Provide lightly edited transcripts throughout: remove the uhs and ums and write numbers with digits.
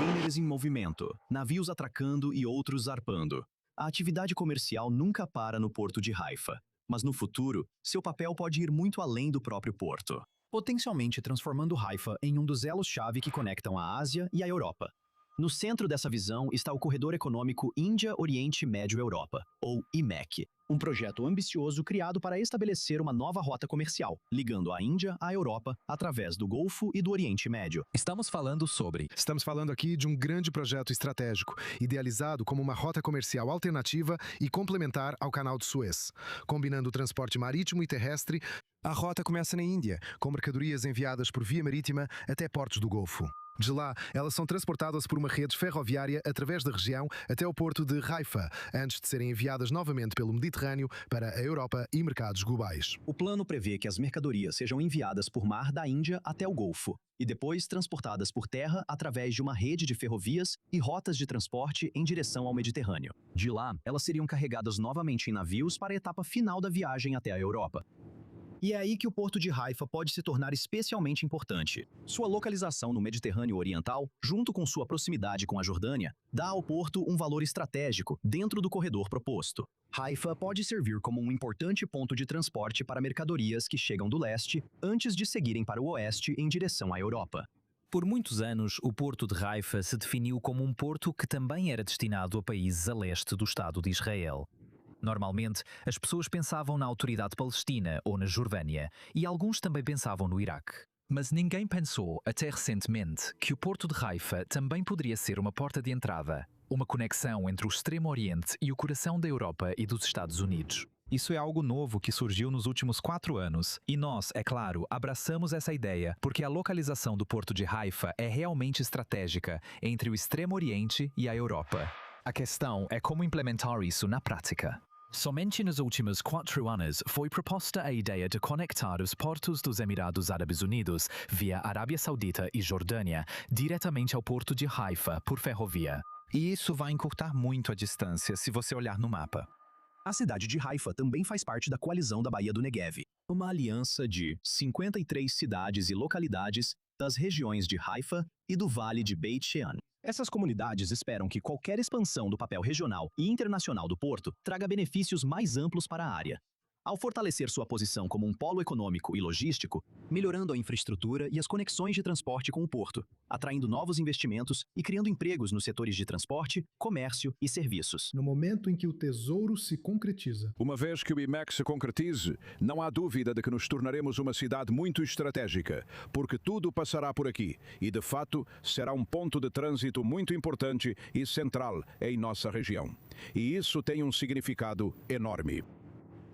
Contêineres em movimento, navios atracando e outros zarpando. A atividade comercial nunca para no porto de Haifa, mas no futuro, seu papel pode ir muito além do próprio porto, potencialmente transformando Haifa em um dos elos-chave que conectam a Ásia e a Europa. No centro dessa visão está o Corredor Econômico Índia-Oriente Médio-Europa, ou IMEC, um projeto ambicioso criado para estabelecer uma nova rota comercial, ligando a Índia à Europa através do Golfo e do Oriente Médio. Estamos falando aqui de um grande projeto estratégico, idealizado como uma rota comercial alternativa e complementar ao Canal de Suez, combinando o transporte marítimo e terrestre. A rota começa na Índia, com mercadorias enviadas por via marítima até portos do Golfo. De lá, elas são transportadas por uma rede ferroviária através da região até o porto de Haifa, antes de serem enviadas novamente pelo Mediterrâneo para a Europa e mercados globais. O plano prevê que as mercadorias sejam enviadas por mar da Índia até o Golfo, e depois transportadas por terra através de uma rede de ferrovias e rotas de transporte em direção ao Mediterrâneo. De lá, elas seriam carregadas novamente em navios para a etapa final da viagem até a Europa. E é aí que o porto de Haifa pode se tornar especialmente importante. Sua localização no Mediterrâneo Oriental, junto com sua proximidade com a Jordânia, dá ao porto um valor estratégico dentro do corredor proposto. Haifa pode servir como um importante ponto de transporte para mercadorias que chegam do leste antes de seguirem para o oeste em direção à Europa. Por muitos anos, o porto de Haifa se definiu como um porto que também era destinado a países a leste do Estado de Israel. Normalmente, as pessoas pensavam na Autoridade Palestina ou na Jordânia, e alguns também pensavam no Iraque. Mas ninguém pensou, até recentemente, que o porto de Haifa também poderia ser uma porta de entrada, uma conexão entre o Extremo Oriente e o coração da Europa e dos Estados Unidos. Isso é algo novo que surgiu nos últimos 4 anos, e nós, é claro, abraçamos essa ideia porque a localização do porto de Haifa é realmente estratégica entre o Extremo Oriente e a Europa. A questão é como implementar isso na prática. Somente nos últimos 4 anos foi proposta a ideia de conectar os portos dos Emirados Árabes Unidos via Arábia Saudita e Jordânia diretamente ao porto de Haifa por ferrovia. E isso vai encurtar muito a distância se você olhar no mapa. A cidade de Haifa também faz parte da coalizão da Baía do Negev, uma aliança de 53 cidades e localidades das regiões de Haifa e do Vale de Beit Shean. Essas comunidades esperam que qualquer expansão do papel regional e internacional do porto traga benefícios mais amplos para a área. Ao fortalecer sua posição como um polo econômico e logístico, melhorando a infraestrutura e as conexões de transporte com o porto, atraindo novos investimentos e criando empregos nos setores de transporte, comércio e serviços. No momento em que o tesouro se concretiza. Uma vez que o IMEC se concretize, não há dúvida de que nos tornaremos uma cidade muito estratégica, porque tudo passará por aqui e, de fato, será um ponto de trânsito muito importante e central em nossa região. E isso tem um significado enorme.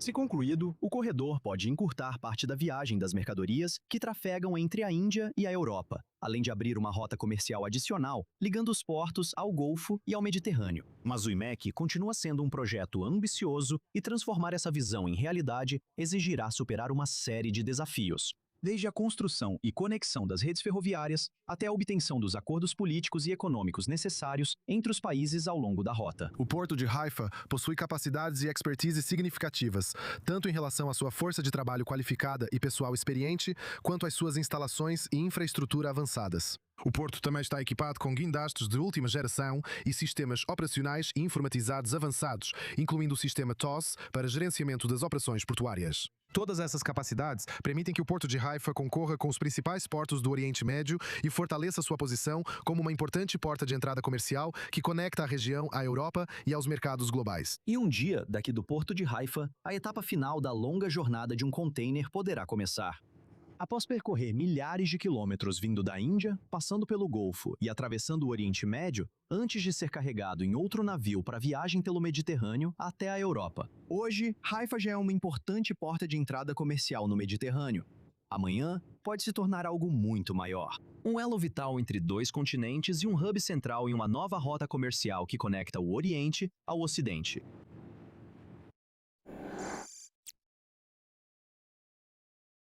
Se concluído, o corredor pode encurtar parte da viagem das mercadorias que trafegam entre a Índia e a Europa, além de abrir uma rota comercial adicional, ligando os portos ao Golfo e ao Mediterrâneo. Mas o IMEC continua sendo um projeto ambicioso e transformar essa visão em realidade exigirá superar uma série de desafios. Desde a construção e conexão das redes ferroviárias até a obtenção dos acordos políticos e econômicos necessários entre os países ao longo da rota. O porto de Haifa possui capacidades e expertise significativas, tanto em relação à sua força de trabalho qualificada e pessoal experiente, quanto às suas instalações e infraestrutura avançadas. O porto também está equipado com guindastes de última geração e sistemas operacionais e informatizados avançados, incluindo o sistema TOS para gerenciamento das operações portuárias. Todas essas capacidades permitem que o porto de Haifa concorra com os principais portos do Oriente Médio e fortaleça sua posição como uma importante porta de entrada comercial que conecta a região à Europa e aos mercados globais. E um dia, daqui do porto de Haifa, a etapa final da longa jornada de um container poderá começar. Após percorrer milhares de quilômetros vindo da Índia, passando pelo Golfo e atravessando o Oriente Médio, antes de ser carregado em outro navio para viagem pelo Mediterrâneo até a Europa. Hoje, Haifa já é uma importante porta de entrada comercial no Mediterrâneo. Amanhã, pode se tornar algo muito maior. Um elo vital entre 2 continentes e um hub central em uma nova rota comercial que conecta o Oriente ao Ocidente.